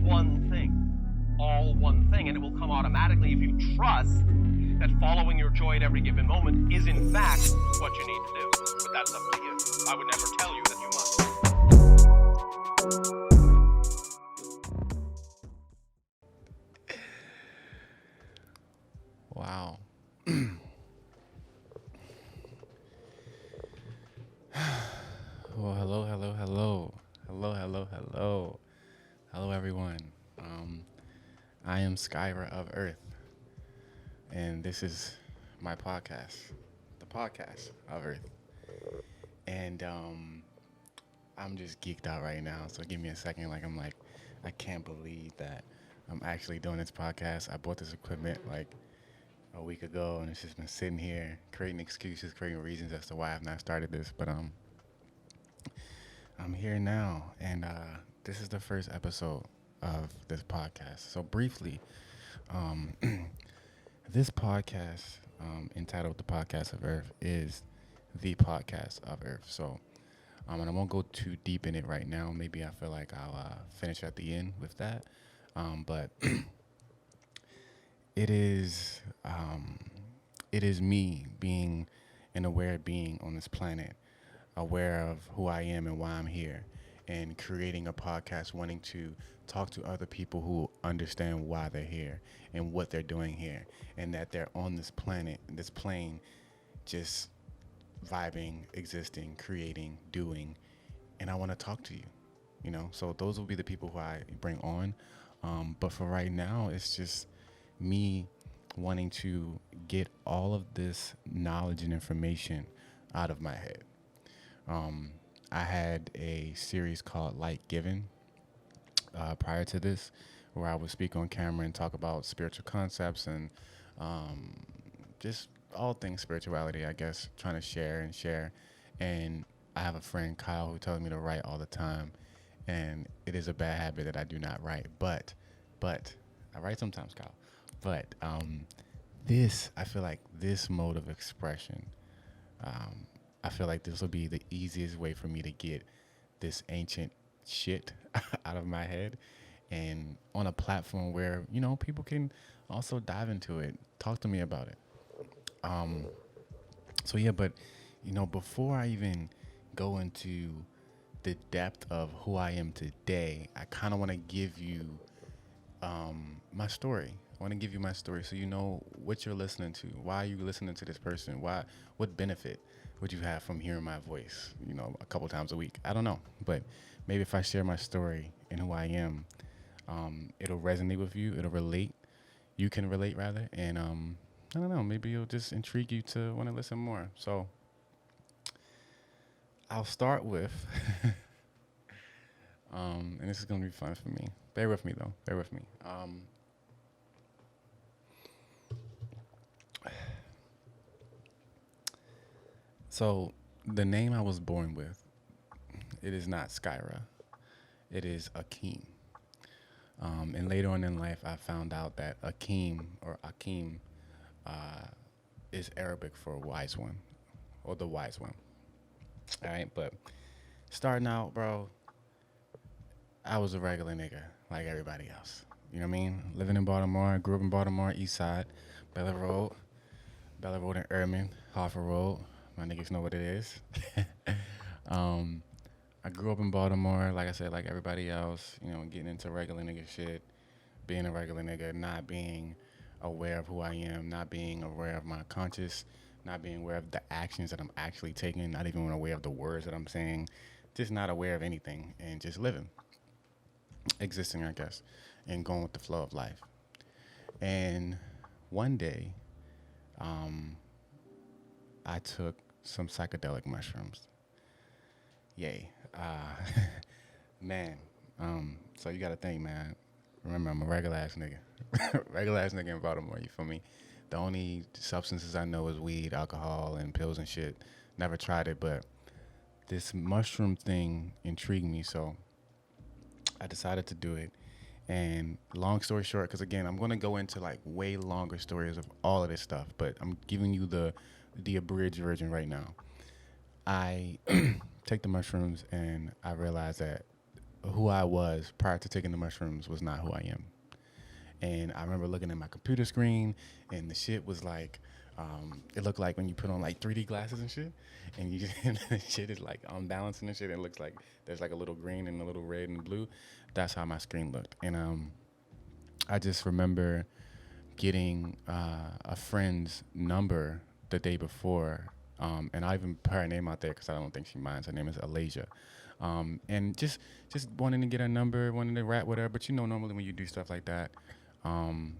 one thing. All one thing. And it will come automatically if you trust that following your joy at every given moment is in fact what you need to do. But that's up to you. I would never tell you that you must. Wow. Well, hello, everyone. I am Skyra of Earth, and this is my podcast, the podcast of Earth. And I'm just geeked out right now, so give me a second. I can't believe that I'm actually doing this podcast. I bought this equipment a week ago, and it's just been sitting here creating excuses, creating reasons as to why I've not started this. But I'm here now, and this is the first episode of this podcast. So briefly, this podcast, entitled The Podcast of Earth, is the podcast of Earth. So, and I won't go too deep in it right now. Maybe I feel like I'll finish at the end with that. But it is me being an aware being on this planet, aware of who I am and why I'm here, and creating a podcast wanting to talk to other people who understand why they're here and what they're doing here, and that they're on this planet, this plane, just vibing, existing, creating, doing, and I want to talk to you, So those will be the people who I bring on. But for right now, it's just me wanting to get all of this knowledge and information out of my head. I had a series called Light Given prior to this, where I would speak on camera and talk about spiritual concepts and just all things spirituality, I guess, trying to share. And I have a friend, Kyle, who tells me to write all the time, and it is a bad habit that I do not write, but I write sometimes, Kyle. But I feel like this mode of expression, I feel like this will be the easiest way for me to get this ancient shit out of my head, and on a platform where, people can also dive into it, talk to me about it. But before I even go into the depth of who I am today, I kind of want to give you my story. I want to give you my story so you know what you're listening to. Why are you listening to this person? What benefit would you have from hearing my voice, a couple times a week? I don't know. But maybe if I share my story and who I am, it'll resonate with you. It'll relate. You can relate, rather. And I don't know. Maybe it'll just intrigue you to want to listen more. So I'll start with, and this is going to be fun for me. Bear with me, though. Bear with me. So the name I was born with, it is not Skyra. It is Akeem. And later on in life, I found out that Akeem is Arabic for wise one, or the wise one. All right, but starting out, bro, I was a regular nigga like everybody else. You know what I mean? Living in Baltimore, grew up in Baltimore, East Side, Bella Road and Erman, Harford Road. My niggas know what it is. I grew up in Baltimore, like I said, like everybody else, getting into regular nigga shit, being a regular nigga, not being aware of who I am, not being aware of my conscious, not being aware of the actions that I'm actually taking, not even aware of the words that I'm saying, just not aware of anything, and just living, existing, I guess, and going with the flow of life. And one day, I took some psychedelic mushrooms. Yay. Man. So you gotta think, man. Remember, I'm a regular ass nigga. Regular ass nigga in Baltimore, you feel me? The only substances I know is weed, alcohol, and pills and shit. Never tried it, but this mushroom thing intrigued me, so I decided to do it. And long story short, because again, I'm going to go into like way longer stories of all of this stuff, but I'm giving you the abridged version right now. I take the mushrooms and I realize that who I was prior to taking the mushrooms was not who I am. And I remember looking at my computer screen, and the shit was like, it looked like when you put on like 3D glasses and shit, and you just, and the shit is like unbalanced and shit. It looks like there's like a little green and a little red and blue. That's how my screen looked. And I just remember getting a friend's number the day before, and I even put her name out there because I don't think she minds. Her name is Alasia, and just wanting to get her number, wanting to rap with her. But you know, normally when you do stuff like that, um,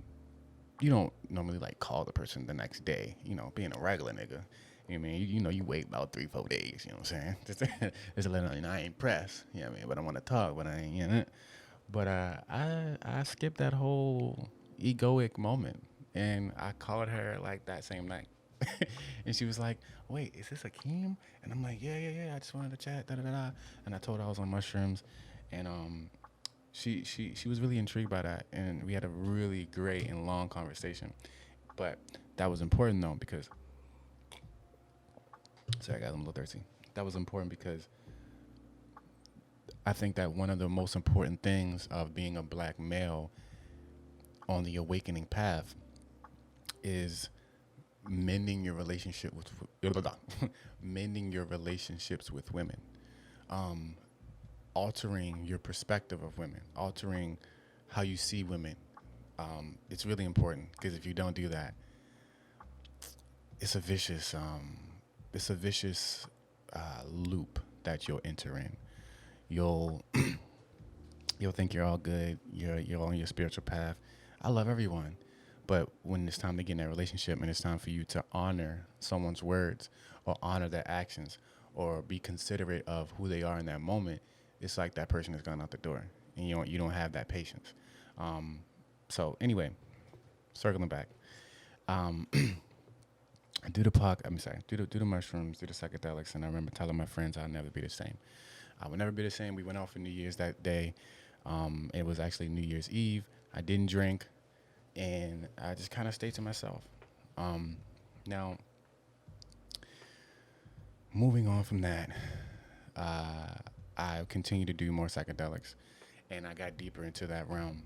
you don't normally like call the person the next day. You know, being a regular nigga. You know what I mean? You know, you wait about 3-4 days. You know what I'm saying? Just a little, you know, I ain't pressed. You know what I mean? But I want to talk, but I ain't, you know. But I skipped that whole egoic moment, and I called her like that same night, and she was like, "Wait, is this Akeem?" And I'm like, "Yeah, yeah, yeah. I just wanted to chat, da da da da." And I told her I was on mushrooms, and she was really intrigued by that, and we had a really great and long conversation. But that was important though because sorry, guys, I'm a little thirsty. That was important because I think that one of the most important things of being a black male on the awakening path is mending your relationship with mending your relationships with women, um, altering your perspective of women, altering how you see women. It's really important because if you don't do that, it's a vicious it's a vicious loop that you'll enter in. You'll you'll think you're all good. You're on your spiritual path. I love everyone, but when it's time to get in that relationship and it's time for you to honor someone's words or honor their actions or be considerate of who they are in that moment, it's like that person has gone out the door, and you don't have that patience. So anyway, circling back, um, do the pod. I'm sorry, do the mushrooms, do the psychedelics, and I remember telling my friends I'll never be the same. I would never be the same. We went out for New Year's that day. It was actually New Year's Eve. I didn't drink, and I just kind of stayed to myself. Now, moving on from that, I continued to do more psychedelics, and I got deeper into that realm.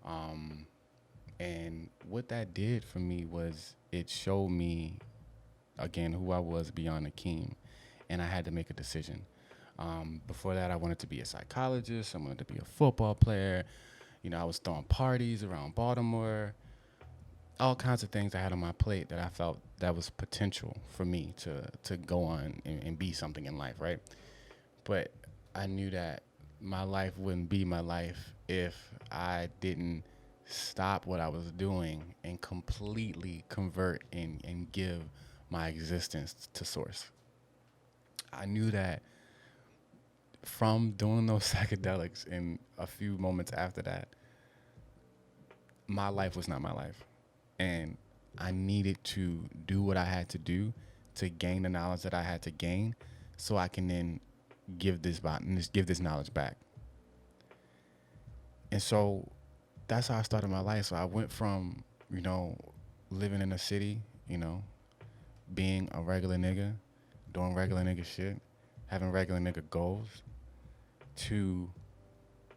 Um, and what that did for me was it showed me again who I was beyond Akeem, and I had to make a decision. Before that, I wanted to be a psychologist. I wanted to be a football player. You know, I was throwing parties around Baltimore. All kinds of things I had on my plate that I felt that was potential for me to go on and be something in life, right? But I knew that my life wouldn't be my life if I didn't stop what I was doing and completely convert and give my existence to source. I knew that from doing those psychedelics and a few moments after that, my life was not my life. And I needed to do what I had to do to gain the knowledge that I had to gain so I can then give this knowledge back. And so that's how I started my life. So I went from, you know, living in a city, you know, being a regular nigga, doing regular nigga shit, having regular nigga goals, to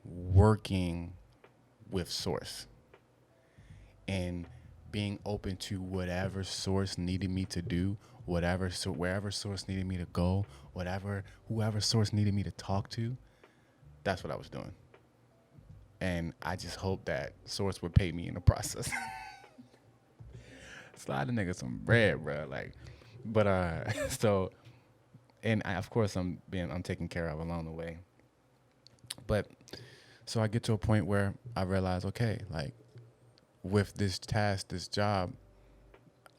working with source and being open to whatever source needed me to do, wherever source needed me to go, whoever source needed me to talk to. That's what I was doing. And I just hope that source would pay me in the process. Slide a nigga some bread, bro. Like, but so, and of course I'm taken care of along the way. But so I get to a point where I realize, okay, like with this task, this job,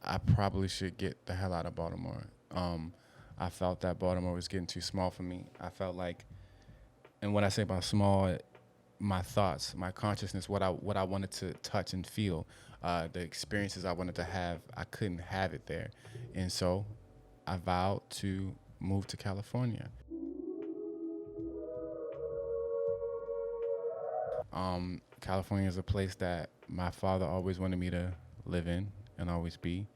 I probably should get the hell out of Baltimore. I felt that Baltimore was getting too small for me. I felt like, and when I say about small, my thoughts, my consciousness, what I wanted to touch and feel, the experiences I wanted to have, I couldn't have it there. And so I vowed to move to California. California is a place that my father always wanted me to live in and always be.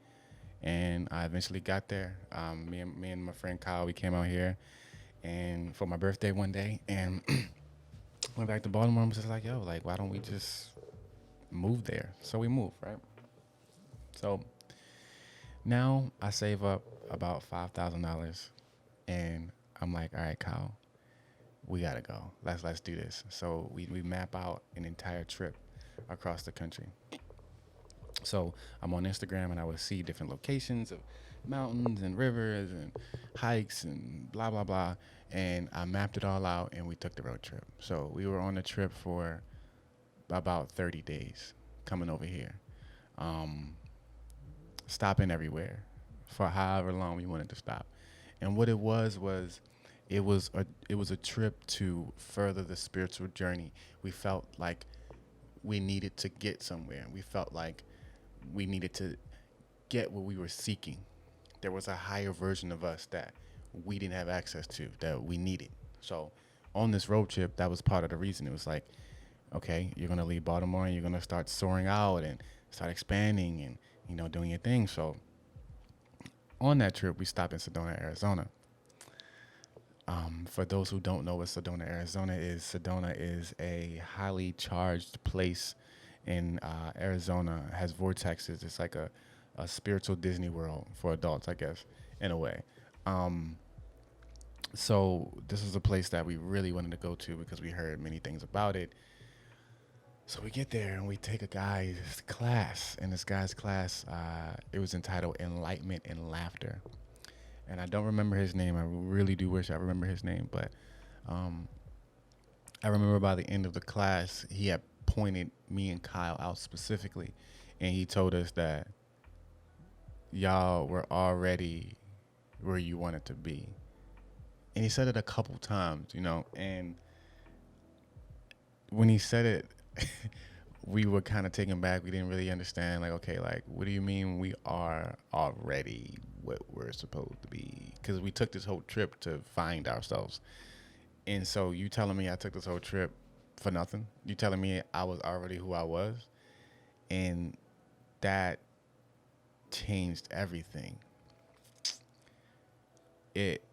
And I eventually got there. Me and my friend Kyle, we came out here and for my birthday one day, and Went back to Baltimore and was just like, yo, like, why don't we just move there? So we moved, right? So now I save up about $5,000, and I'm like, all right, Kyle, we gotta go. Let's do this. So we map out an entire trip across the country. So I'm on Instagram and I would see different locations of mountains and rivers and hikes and blah blah blah. And I mapped it all out and we took the road trip. So we were on the trip for about 30 days coming over here. Um, Stopping everywhere for however long we wanted to stop. And what it was it was a trip to further the spiritual journey. We felt like we needed to get somewhere. We felt like we needed to get what we were seeking. There was a higher version of us that we didn't have access to that we needed. So on this road trip, that was part of the reason. It was like, okay, you're gonna leave Baltimore and you're gonna start soaring out and start expanding and doing your thing. So on that trip, we stopped in Sedona, Arizona. For those who don't know what Sedona is a highly charged place in Arizona. It has vortexes. It's like a spiritual Disney World for adults, I guess, in a way. Um, so this is a place that we really wanted to go to because we heard many things about it. So we get there and we take a guy's class, and this guy's class, it was entitled Enlightenment and Laughter. And I don't remember his name. I really do wish I remember his name, but um, I remember by the end of the class, he had pointed me and Kyle out specifically, and he told us that y'all were already where you wanted to be. And he said it a couple times, and when he said it, we were kind of taken back. We didn't really understand, like, okay, like, what do you mean we are already what we're supposed to be? Because we took this whole trip to find ourselves. And so you telling me I took this whole trip for nothing? You telling me I was already who I was? And that changed everything. It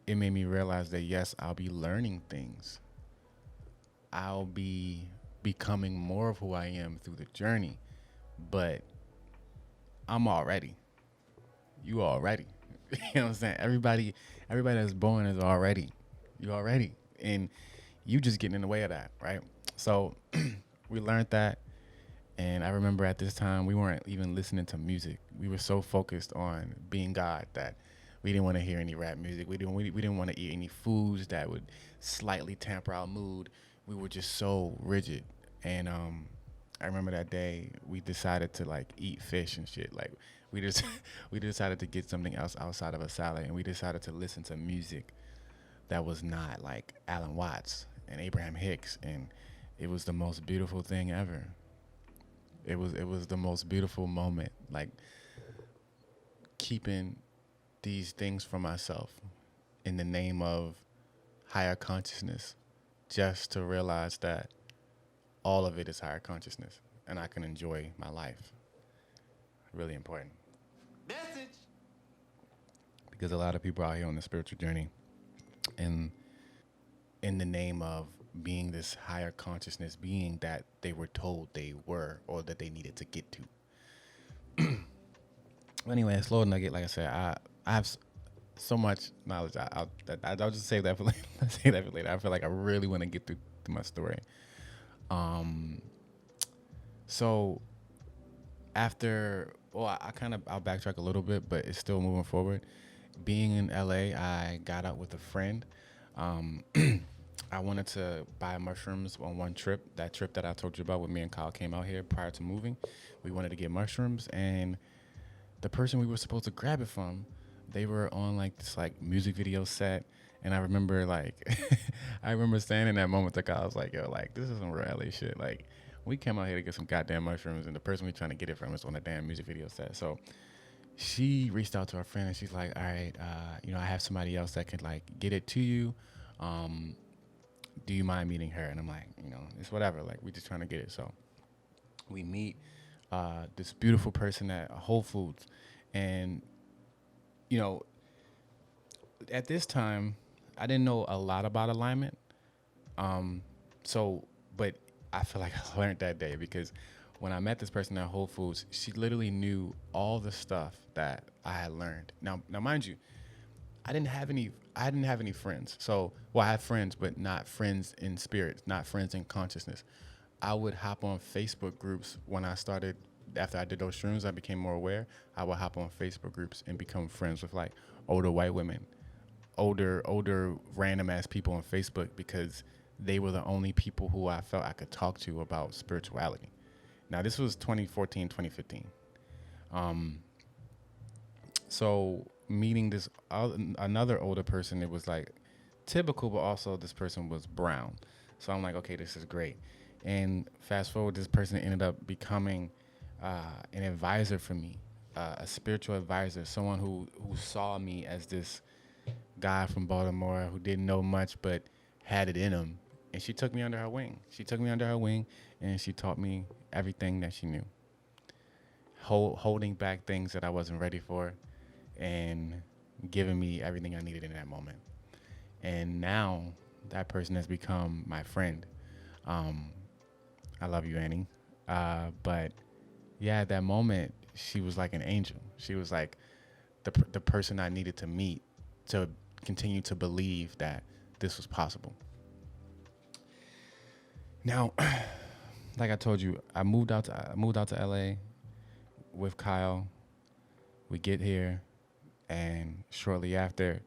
it made me realize that yes, I'll be learning things. I'll be becoming more of who I am through the journey, but I'm already. You already. You know what I'm saying? Everybody that's born is already. You already. And you just getting in the way of that, right? So we learned that. And I remember at this time, we weren't even listening to music. We were so focused on being God that we didn't want to hear any rap music. We didn't want to eat any foods that would slightly tamper our mood. We were just so rigid. And I remember that day we decided to like eat fish and shit. Like we just we decided to get something else outside of a salad, and we decided to listen to music that was not like Alan Watts and Abraham Hicks, and it was the most beautiful thing ever. It was the most beautiful moment, like keeping these things for myself in the name of higher consciousness, just to realize that all of it is higher consciousness and I can enjoy my life. Really important. Message. Because a lot of people out here on the spiritual journey, and in the name of being this higher consciousness being that they were told they were or that they needed to get to. Anyway, a slow nugget, like I said, I have so much knowledge. I'll just save that for later. Save that for later. I feel like I really want to get through my story. So after, well, I'll backtrack a little bit, but it's still moving forward. Being in LA, I got out with a friend. I wanted to buy mushrooms on one trip. That trip that I told you about when me and Kyle came out here prior to moving, we wanted to get mushrooms, and the person we were supposed to grab it from, they were on like this like music video set. And I remember like, I remember saying in that moment to Kyle, I was like, yo, like this is some real LA shit. Like we came out here to get some goddamn mushrooms, and the person we trying to get it from is on a damn music video set. So she reached out to her friend and she's like, all right, I have somebody else that could like get it to you. Do you mind meeting her? And I'm like, it's whatever. Like, we just trying to get it. So we meet this beautiful person at Whole Foods. And, at this time, I didn't know a lot about alignment. So, but I feel like I learned that day because when I met this person at Whole Foods, she literally knew all the stuff that I had learned. Now, mind you, I didn't have any. I didn't have any friends. So, well, I had friends, but not friends in spirit, not friends in consciousness. I would hop on Facebook groups when I started. After I did those shrooms, I became more aware. I would hop on Facebook groups and become friends with like older white women, older random ass people on Facebook because they were the only people who I felt I could talk to about spirituality. Now this was 2014, 2015. Um, so meeting this another older person, it was like typical, but also this person was brown. So I'm like, okay, this is great. And fast forward, this person ended up becoming an advisor for me, a spiritual advisor, someone who saw me as this guy from Baltimore who didn't know much but had it in him. And she took me under her wing. She took me under her wing and she taught me everything that she knew, holding back things that I wasn't ready for and giving me everything I needed in that moment. And now that person has become my friend. Um, I love you, Annie. But yeah, at that moment, she was like an angel. She was like the person I needed to meet to continue to believe that this was possible. Now, like I told you, I moved out to LA with Kyle. We get here, and shortly after,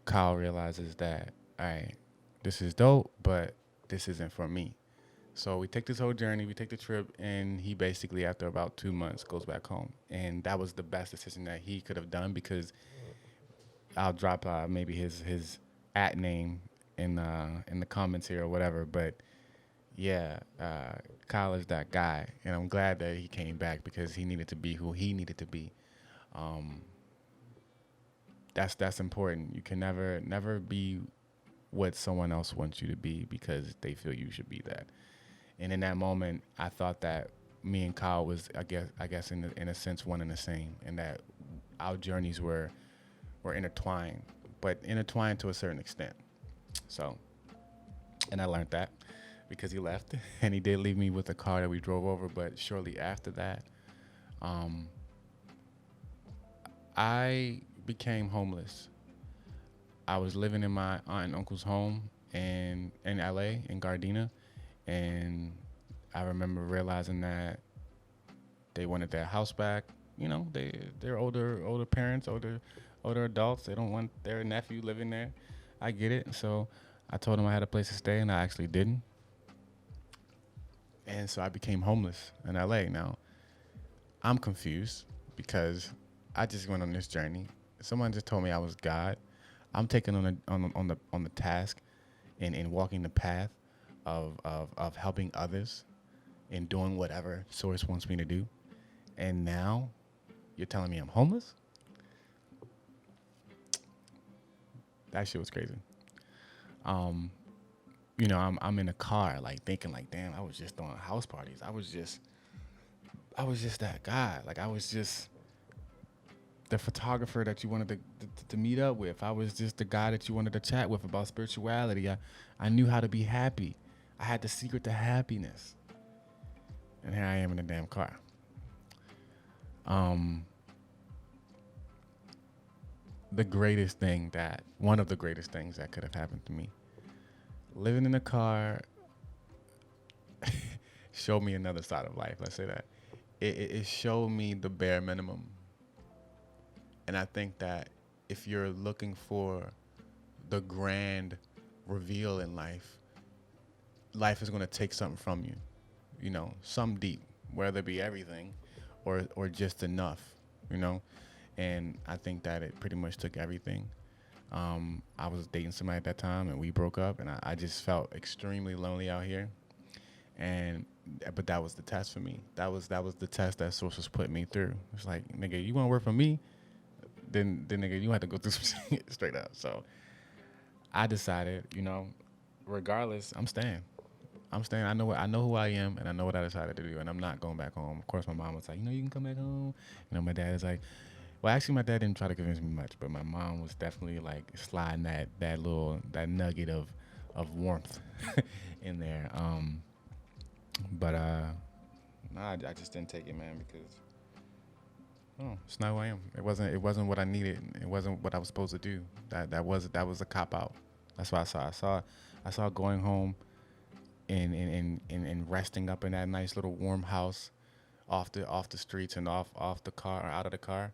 Kyle realizes that, all right, this is dope, but this isn't for me. So we take this whole journey, we take the trip, and he basically, after about 2 months, goes back home. And that was the best decision that he could have done because I'll drop maybe his at name in the comments here or whatever. But yeah, Kyle is that guy, and I'm glad that he came back because he needed to be who he needed to be. That's important. You can never be what someone else wants you to be because they feel you should be that. And in that moment, I thought that me and Kyle was, I guess in a sense, one and the same, and that our journeys were intertwined, but intertwined to a certain extent. So, and I learned that because he left, and he did leave me with a car that we drove over. But shortly after that, I became homeless. I was living in my aunt and uncle's home in LA in Gardena, and I remember realizing that they wanted their house back. You know, they're older parents, older adults. They don't want their nephew living there. I get it. So I told them I had a place to stay, and I actually didn't. And so I became homeless in LA. Now I'm confused because I just went on this journey. Someone just told me I was God. I'm taking on the task and walking the path of helping others and doing whatever Source wants me to do. And now you're telling me I'm homeless? That shit was crazy. You know, I'm in a car like thinking like, damn, I was just throwing house parties. I was just that guy. Like I was just the photographer that you wanted to meet up with. I was just the guy that you wanted to chat with about spirituality. I knew how to be happy. I had the secret to happiness. And here I am in a damn car. One of the greatest things that could have happened to me, living in a car, showed me another side of life. Let's say that. It showed me the bare minimum. And I think that if you're looking for the grand reveal in life, life is going to take something from you, you know, some deep, whether it be everything or just enough, you know. And I think that it pretty much took everything. I was dating somebody at that time, and we broke up, and I just felt extremely lonely out here. But that was the test for me. That was the test that Source was putting me through. It's like, nigga, you want to work for me? Then nigga, you have to go through some shit straight up. So I decided, you know, regardless, I'm staying. I know who I am, and I know what I decided to do, and I'm not going back home. Of course, my mom was like, you know, you can come back home. You know, my dad is like, well, actually, my dad didn't try to convince me much, but my mom was definitely like sliding that nugget of of warmth in there. But nah, I just didn't take it, man, because it's not who I am. It wasn't what I needed. It wasn't what I was supposed to do. That was a cop out. That's what I saw going home and resting up in that nice little warm house off the streets and off the car or out of the car.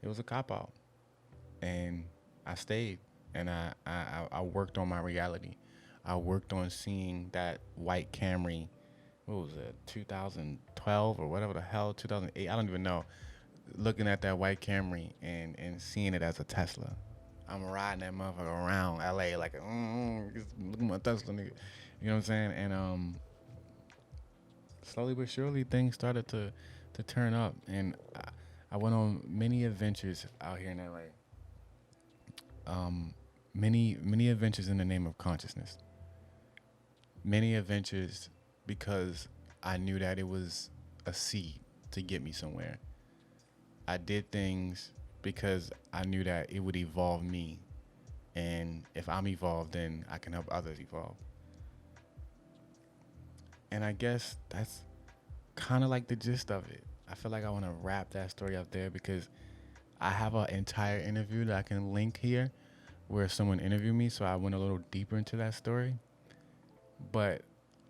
It was a cop out. And I stayed and I worked on my reality. I worked on seeing that white Camry, what was it, 2012 or whatever the hell, 2008, I don't even know. Looking at that white Camry and seeing it as a Tesla. I'm riding that motherfucker around LA like, look at my Tesla, nigga. You know what I'm saying? And slowly but surely things started to turn up. And I went on many adventures out here in LA. Many adventures in the name of consciousness. Many adventures because I knew that it was a seed to get me somewhere. I did things because I knew that it would evolve me. And if I'm evolved, then I can help others evolve. And I guess that's kind of like the gist of it. I feel like I want to wrap that story up there because I have an entire interview that I can link here where someone interviewed me, so I went a little deeper into that story. But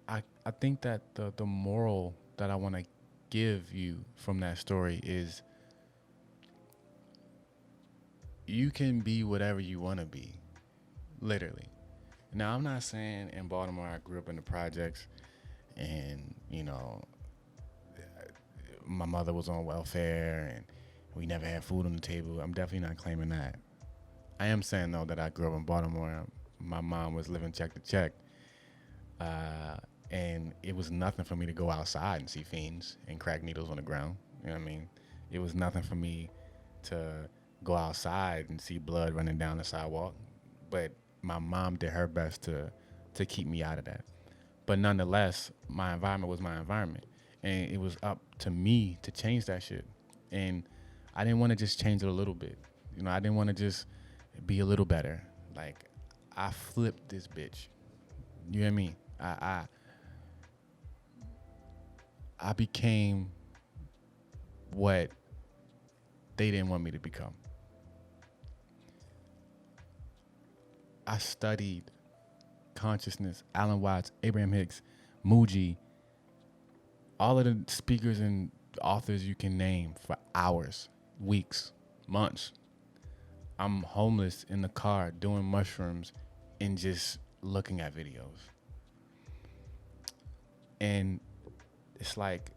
I think that the moral that I want to give you from that story is you can be whatever you want to be, literally. Now, I'm not saying in Baltimore I grew up in the projects and, you know, my mother was on welfare and we never had food on the table. I'm definitely not claiming that. I am saying, though, that I grew up in Baltimore. My mom was living check to check. And it was nothing for me to go outside and see fiends and crack needles on the ground. You know what I mean? It was nothing for me to go outside and see blood running down the sidewalk. But my mom did her best to keep me out of that. But nonetheless, my environment was my environment. And it was up to me to change that shit. And I didn't want to just change it a little bit. You know, I didn't want to just be a little better. Like, I flipped this bitch. You know what I mean? I became what they didn't want me to become. I studied consciousness, Alan Watts, Abraham Hicks, Muji, all of the speakers and authors you can name for hours, weeks, months. I'm homeless in the car doing mushrooms and just looking at videos. And it's like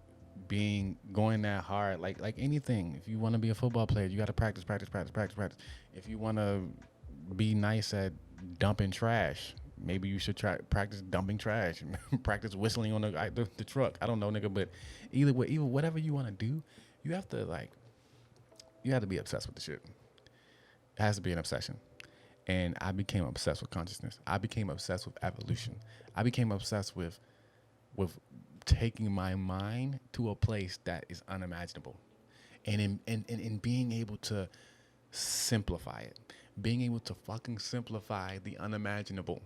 going that hard, like anything. If you want to be a football player, you got to practice. If you want to be nice at dumping trash, maybe you should practice dumping trash. Practice whistling on the truck. I don't know, nigga, but either way, whatever you want to do, you have to be obsessed with the shit. It has to be an obsession. And I became obsessed with consciousness. I became obsessed with evolution. I became obsessed with taking my mind to a place that is unimaginable. And in being able to simplify it. Being able to fucking simplify the unimaginable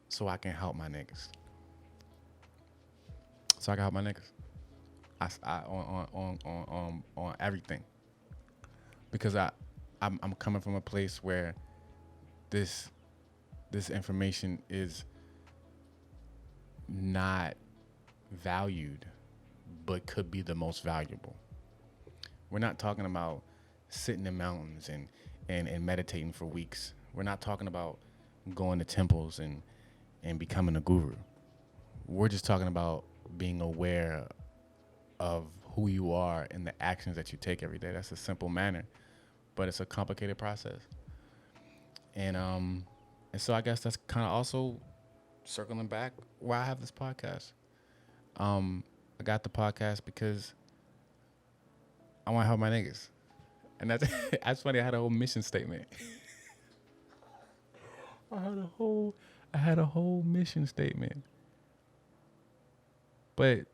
so I can help my niggas. On everything. Because I'm coming from a place where this information is not valued, but could be the most valuable. We're not talking about sitting in mountains and meditating for weeks. We're not talking about going to temples and becoming a guru. We're just talking about being aware of who you are and the actions that you take every day. That's a simple manner, but it's a complicated process. And so I guess that's kind of also circling back why I have this podcast. I got the podcast because I want to help my niggas. And that's funny. I had a whole mission statement. I had a whole mission statement. But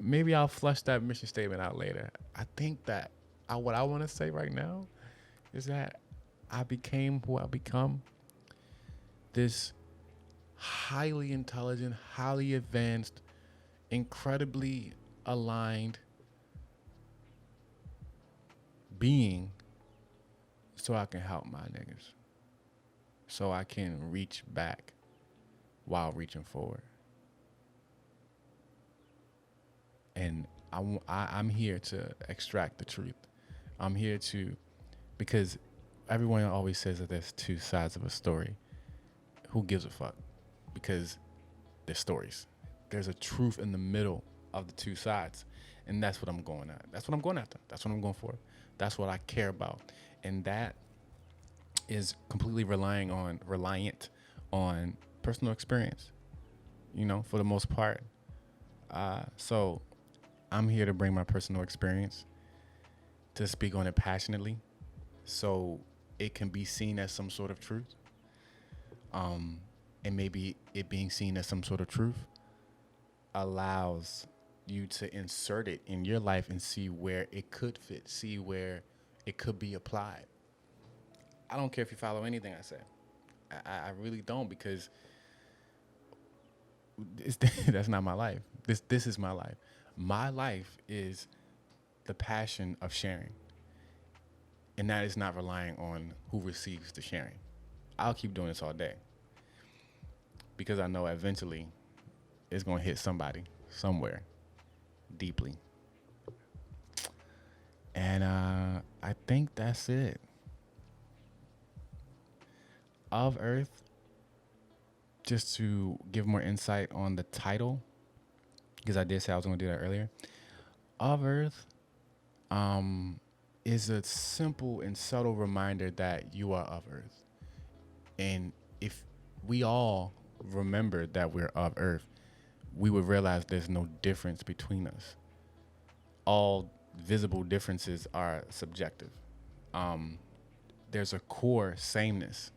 maybe I'll flush that mission statement out later. I think that what I want to say right now is that I became who I become this highly intelligent, highly advanced, incredibly aligned being so I can help my niggas. So I can reach back while reaching forward. And I'm here to extract the truth. I'm here to, because everyone always says that there's two sides of a story. Who gives a fuck? Because they're stories. There's a truth in the middle of the two sides. And that's what I'm going at. That's what I'm going after. That's what I'm going for. That's what I care about. And that is completely reliant on personal experience, for the most part. So I'm here to bring my personal experience, to speak on it passionately, so it can be seen as some sort of truth. And maybe it being seen as some sort of truth allows you to insert it in your life and see where it could fit, see where it could be applied. I don't care if you follow anything I say. I really don't, because that's not my life. This is my life. My life is the passion of sharing. And that is not relying on who receives the sharing. I'll keep doing this all day, because I know eventually it's going to hit somebody somewhere deeply. And I think that's it. ofEarth, just to give more insight on the title, because I did say I was going to do that earlier. ofEarth is a simple and subtle reminder that you are of Earth. And if we all remembered that we're of Earth, we would realize there's no difference between us. All visible differences are subjective. There's a core sameness.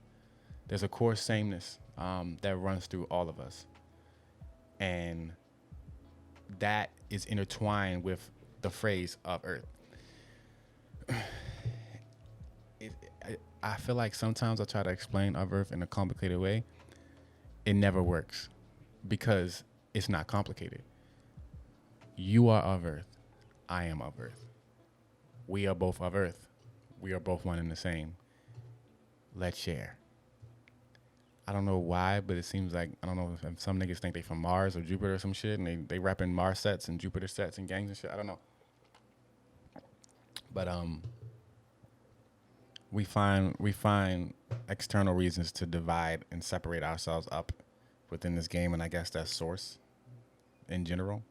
There's a core sameness that runs through all of us. And that is intertwined with the phrase of Earth. I feel like sometimes I try to explain of Earth in a complicated way. It never works, because it's not complicated. You are of Earth. I am of Earth. We are both of Earth. We are both one and the same. Let's share. I don't know why, but it seems like, I don't know if some niggas think they from Mars or Jupiter or some shit, and they rapping Mars sets and Jupiter sets and gangs and shit. I don't know. But we find external reasons to divide and separate ourselves up within this game, and I guess that's source in general.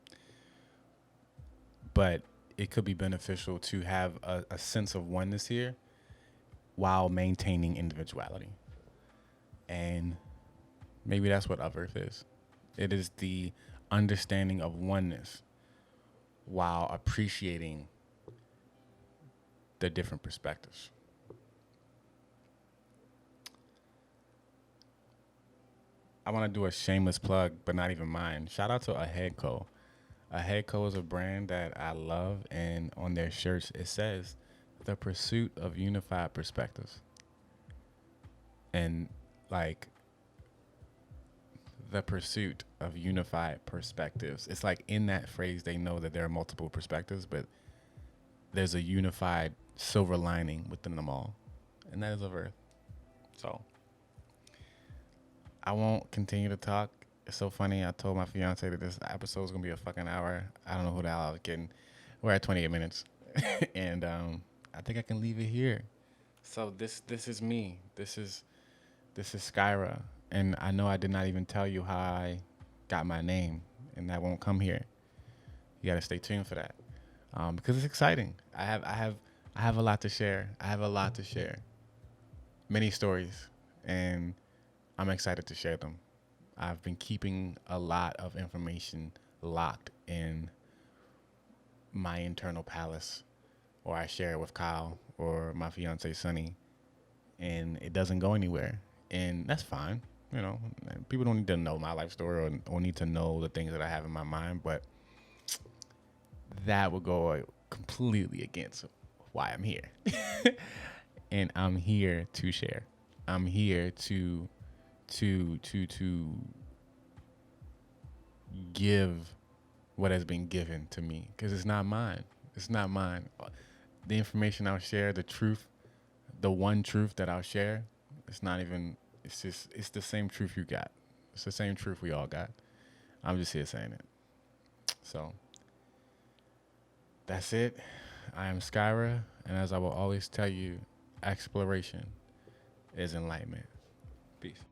But it could be beneficial to have a sense of oneness here while maintaining individuality. And maybe that's what ofEarth is. It is the understanding of oneness while appreciating the different perspectives. I want to do a shameless plug, but not even mine. Shout out to Aheadco. Aheadco is a brand that I love, and on their shirts it says, "The pursuit of unified perspectives." And like, the pursuit of unified perspectives. It's like in that phrase, they know that there are multiple perspectives, but there's a unified silver lining within them all. And that is of Earth. So I won't continue to talk. It's so funny. I told my fiance that this episode is going to be a fucking hour. I don't know who the hell I was kidding. We're at 28 minutes. And I think I can leave it here. So this is me. This is Skyra. And I know I did not even tell you how I got my name, and that won't come here. You got to stay tuned for that, because it's exciting. I have a lot to share. Many stories, and I'm excited to share them. I've been keeping a lot of information locked in my internal palace, or I share it with Kyle or my fiance Sunny, and it doesn't go anywhere, and that's fine. People don't need to know my life story or need to know the things that I have in my mind, but that would go completely against why I'm here. And I'm here to share. I'm here to to give what has been given to me, because it's not mine. It's not mine. The information I'll share, the truth, the one truth that I'll share, it's not even, it's the same truth you got. It's the same truth we all got. I'm just here saying it. So that's it. I am Skyra, and as I will always tell you, exploration is enlightenment. Peace.